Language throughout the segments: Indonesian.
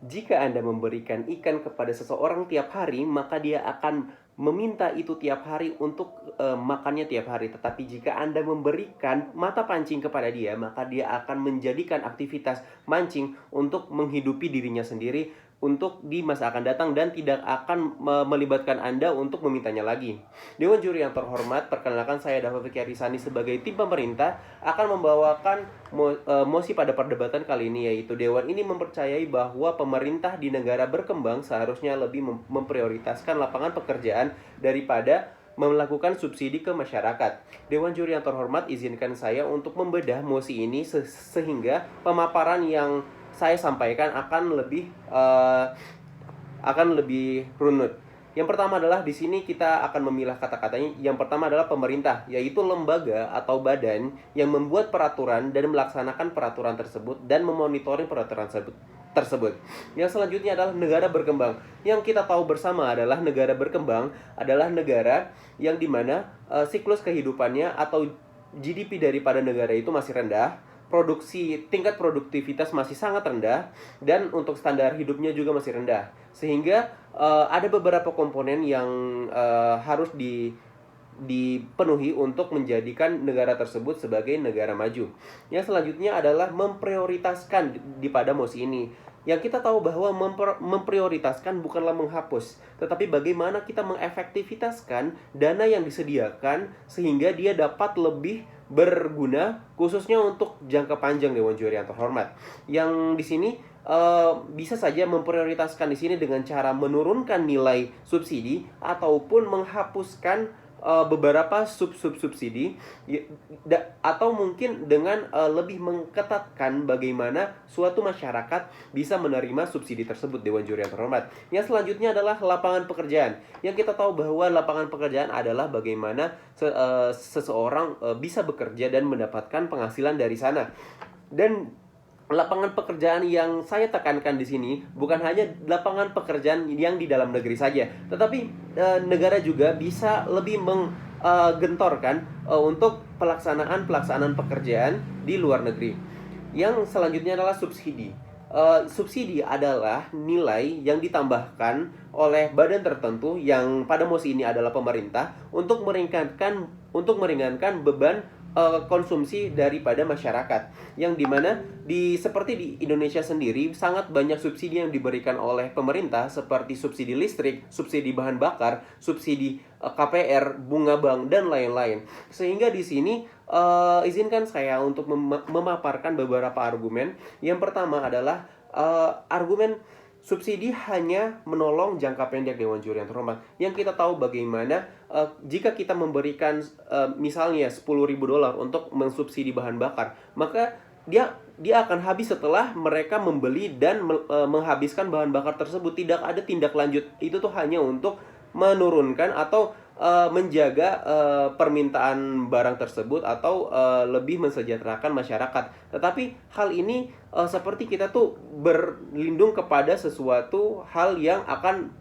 Jika Anda memberikan ikan kepada seseorang tiap hari, maka dia akan meminta itu tiap hari untuk makannya tiap hari. Tetapi jika Anda memberikan mata pancing kepada dia, maka dia akan menjadikan aktivitas mancing untuk menghidupi dirinya sendiri untuk di masa akan datang dan tidak akan melibatkan Anda untuk memintanya lagi. Dewan juri yang terhormat, perkenalkan saya Dafa Fikri Arisani sebagai tim pemerintah akan membawakan mosi pada perdebatan kali ini, yaitu Dewan ini mempercayai bahwa pemerintah di negara berkembang seharusnya lebih memprioritaskan lapangan pekerjaan daripada melakukan subsidi ke masyarakat. Dewan juri yang terhormat, izinkan saya untuk membedah mosi ini sehingga pemaparan yang saya sampaikan akan lebih runut. Yang pertama adalah di sini kita akan memilah kata-katanya. Yang pertama adalah pemerintah, yaitu lembaga atau badan yang membuat peraturan dan melaksanakan peraturan tersebut dan memonitoring peraturan tersebut. Yang selanjutnya adalah negara berkembang. Yang kita tahu bersama adalah negara berkembang adalah negara yang dimana siklus kehidupannya atau GDP daripada negara itu masih rendah, tingkat produktivitas masih sangat rendah, dan untuk standar hidupnya juga masih rendah. Sehingga ada beberapa komponen yang harus dipenuhi untuk menjadikan negara tersebut sebagai negara maju. Yang selanjutnya adalah memprioritaskan pada mosi ini. Yang kita tahu bahwa memprioritaskan bukanlah menghapus, tetapi bagaimana kita mengefektivitaskan dana yang disediakan sehingga dia dapat lebih berguna khususnya untuk jangka panjang, Dewan juri yang terhormat. Yang di sini bisa saja memprioritaskan di sini dengan cara menurunkan nilai subsidi ataupun menghapuskan beberapa subsidi atau mungkin dengan lebih mengketatkan bagaimana suatu masyarakat bisa menerima subsidi tersebut, Dewan juri yang terhormat. Yang selanjutnya adalah lapangan pekerjaan. Yang kita tahu bahwa lapangan pekerjaan adalah bagaimana seseorang bisa bekerja dan mendapatkan penghasilan dari sana. Dan lapangan pekerjaan yang saya tekankan di sini bukan hanya lapangan pekerjaan yang di dalam negeri saja, tetapi negara juga bisa lebih menggentorkan untuk pelaksanaan pekerjaan di luar negeri. Yang selanjutnya adalah subsidi. Subsidi adalah nilai yang ditambahkan oleh badan tertentu yang pada mosi ini adalah pemerintah untuk meringankan beban konsumsi daripada masyarakat, yang dimana seperti di Indonesia sendiri sangat banyak subsidi yang diberikan oleh pemerintah seperti subsidi listrik, subsidi bahan bakar, subsidi KPR, bunga bank, dan lain-lain. Sehingga di sini izinkan saya untuk memaparkan beberapa argumen. Yang pertama adalah argumen subsidi hanya menolong jangka pendek, Dewan juri yang terhormat. Yang kita tahu bagaimana jika kita memberikan misalnya $10.000 untuk mensubsidi bahan bakar, maka dia akan habis setelah mereka membeli dan menghabiskan bahan bakar tersebut. Tidak ada tindak lanjut. Itu tuh hanya untuk menurunkan atau menjaga permintaan barang tersebut atau lebih mensejahterakan masyarakat. Tetapi hal ini seperti kita tuh berlindung kepada sesuatu hal yang akan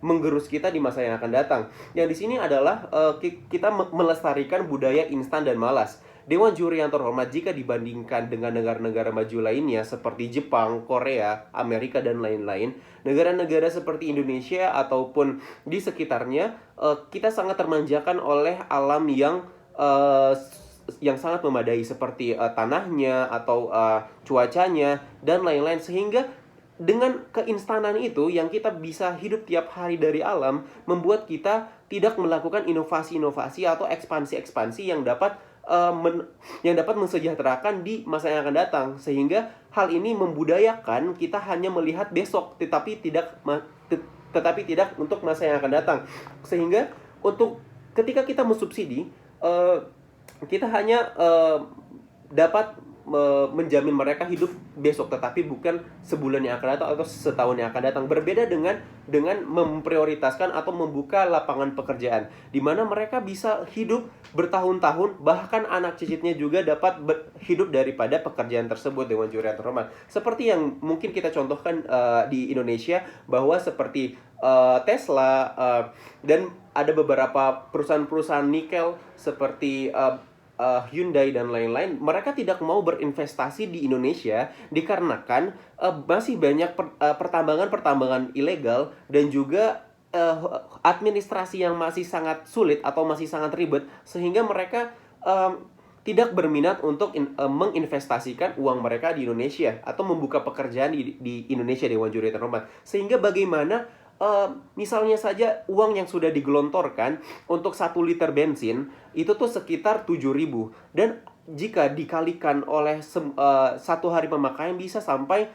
menggerus kita di masa yang akan datang. Yang di sini adalah kita melestarikan budaya instan dan malas. Dewan juri yang terhormat, jika dibandingkan dengan negara-negara maju lainnya seperti Jepang, Korea, Amerika, dan lain-lain, negara-negara seperti Indonesia ataupun di sekitarnya, kita sangat termanjakan oleh alam yang sangat memadai seperti tanahnya atau cuacanya dan lain-lain, sehingga dengan keinstanan itu yang kita bisa hidup tiap hari dari alam membuat kita tidak melakukan inovasi-inovasi atau ekspansi-ekspansi yang dapat mensejahterakan di masa yang akan datang. Sehingga hal ini membudayakan kita hanya melihat besok tetapi tidak untuk masa yang akan datang. Sehingga untuk ketika kita mensubsidi, kita hanya dapat menjamin mereka hidup besok, tetapi bukan sebulan yang akan datang atau setahun yang akan datang. Berbeda dengan memprioritaskan atau membuka lapangan pekerjaan, di mana mereka bisa hidup bertahun-tahun, bahkan anak cicitnya juga dapat hidup daripada pekerjaan tersebut, Dewan juri yang terhormat. Seperti yang mungkin kita contohkan di Indonesia, bahwa seperti Tesla dan ada beberapa perusahaan-perusahaan nikel seperti Hyundai dan lain-lain, mereka tidak mau berinvestasi di Indonesia dikarenakan masih banyak pertambangan-pertambangan ilegal dan juga administrasi yang masih sangat sulit atau masih sangat ribet, sehingga mereka tidak berminat untuk menginvestasikan uang mereka di Indonesia atau membuka pekerjaan di Indonesia, Dewan Juri Terhormat. Sehingga bagaimana misalnya saja uang yang sudah digelontorkan untuk 1 liter bensin itu tuh sekitar 7.000, dan jika dikalikan oleh 1 hari pemakaian bisa sampai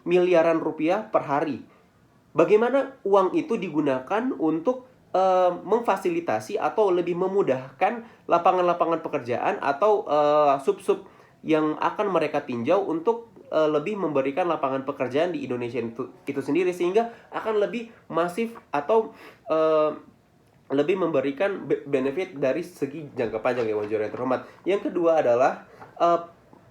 miliaran rupiah per hari. Bagaimana uang itu digunakan untuk memfasilitasi atau lebih memudahkan lapangan-lapangan pekerjaan atau sub-sub yang akan mereka tinjau untuk lebih memberikan lapangan pekerjaan di Indonesia itu sendiri, sehingga akan lebih masif atau lebih memberikan benefit dari segi jangka panjang, Dewan Juri yang terhormat. Yang kedua adalah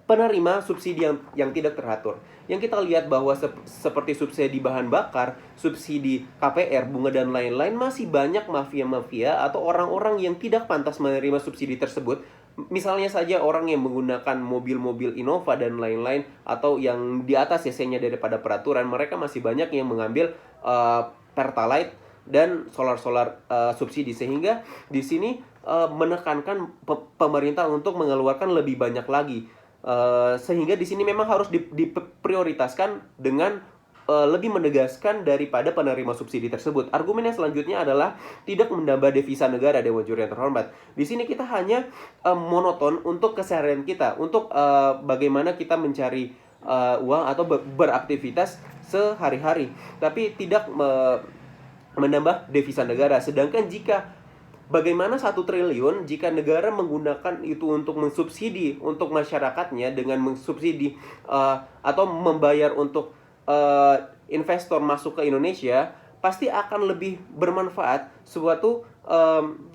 penerima subsidi yang tidak teratur. Yang kita lihat bahwa seperti subsidi bahan bakar, subsidi KPR, bunga dan lain-lain, masih banyak mafia-mafia atau orang-orang yang tidak pantas menerima subsidi tersebut. Misalnya saja orang yang menggunakan mobil-mobil Innova dan lain-lain, atau yang di atas cc-nya daripada peraturan, mereka masih banyak yang mengambil Pertalite dan solar-solar subsidi, sehingga di sini menekankan pemerintah untuk mengeluarkan lebih banyak lagi, sehingga di sini memang harus diprioritaskan dengan lebih menegaskan daripada penerima subsidi tersebut. Argumen yang selanjutnya adalah tidak menambah devisa negara, Dewan Juri yang terhormat. Di sini kita hanya monoton untuk keseharian kita, untuk bagaimana kita mencari uang atau beraktivitas sehari-hari, tapi tidak menambah devisa negara. Sedangkan jika bagaimana 1 triliun jika negara menggunakan itu untuk mensubsidi untuk masyarakatnya dengan mensubsidi atau membayar untuk investor masuk ke Indonesia, pasti akan lebih bermanfaat suatu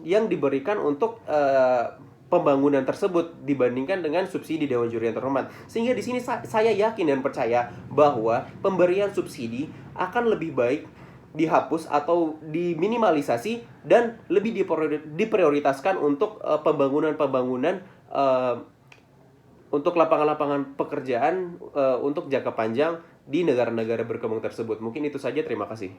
yang diberikan untuk pembangunan tersebut dibandingkan dengan subsidi, Dewan Juri yang terhormat. Sehingga di sini saya yakin dan percaya bahwa pemberian subsidi akan lebih baik dihapus atau diminimalisasi dan lebih diprioritaskan untuk pembangunan-pembangunan untuk lapangan-lapangan pekerjaan untuk jangka panjang di negara-negara berkembang tersebut. Mungkin itu saja, terima kasih.